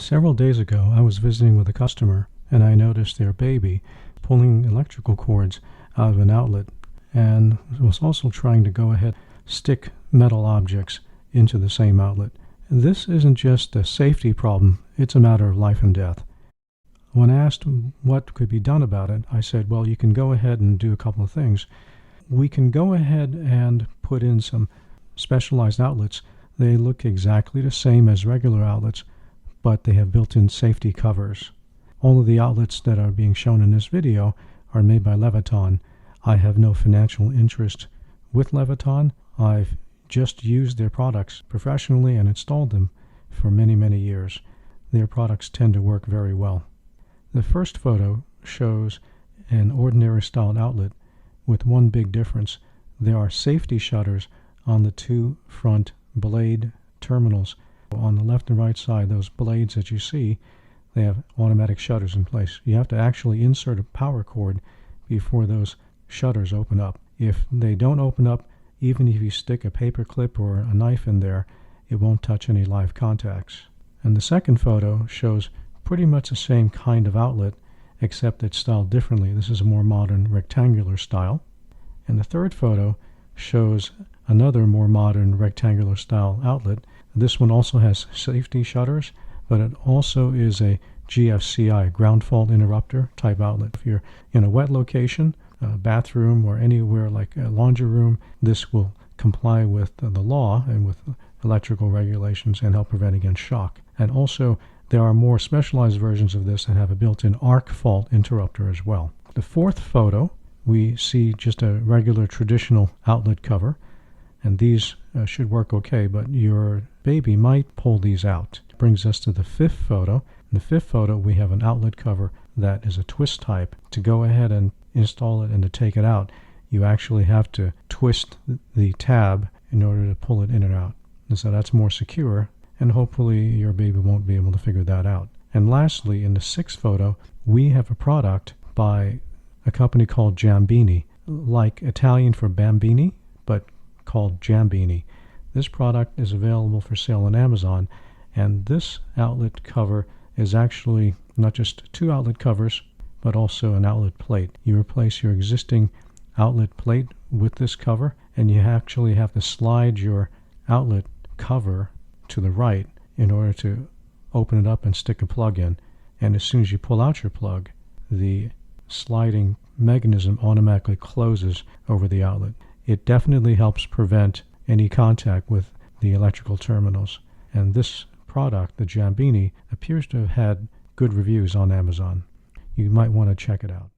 Several days ago, I was visiting with a customer and I noticed their baby pulling electrical cords out of an outlet and was also trying to go ahead stick metal objects into the same outlet. This isn't just a safety problem, it's a matter of life and death. When asked what could be done about it, I said, well, you can go ahead and do a couple of things. We can go ahead and put in some specialized outlets. They look exactly the same as regular outlets, but they have built-in safety covers. All of the outlets that are being shown in this video are made by Leviton. I have no financial interest with Leviton. I've just used their products professionally and installed them for many, many years. Their products tend to work very well. The first photo shows an ordinary styled outlet with one big difference. There are safety shutters on the two front blade terminals. On the left and right side, those blades that you see, they have automatic shutters in place. You have to actually insert a power cord before those shutters open up. If they don't open up, even if you stick a paper clip or a knife in there, it won't touch any live contacts. And the second photo shows pretty much the same kind of outlet, except it's styled differently. This is a more modern rectangular style. And the third photo shows another more modern rectangular style outlet. This one also has safety shutters, but it also is a GFCI, ground fault interrupter type outlet. If you're in a wet location, a bathroom or anywhere like a laundry room, this will comply with the law and with electrical regulations and help prevent against shock. And also there are more specialized versions of this that have a built-in arc fault interrupter as well. The fourth photo, we see just a regular traditional outlet cover, and these should work okay, but your baby might pull these out. Brings us to the fifth photo. In the fifth photo, we have an outlet cover that is a twist type. To go ahead and install it and to take it out, you actually have to twist the tab in order to pull it in and out. And so that's more secure, and hopefully your baby won't be able to figure that out. And lastly, in the sixth photo, we have a product by a company called Jambini, like Italian for bambini, but called Jambini. This product is available for sale on Amazon, and this outlet cover is actually not just two outlet covers, but also an outlet plate. You replace your existing outlet plate with this cover, and you actually have to slide your outlet cover to the right in order to open it up and stick a plug in. And as soon as you pull out your plug, the sliding mechanism automatically closes over the outlet. It definitely helps prevent any contact with the electrical terminals. And this product, the Jambini, appears to have had good reviews on Amazon. You might want to check it out.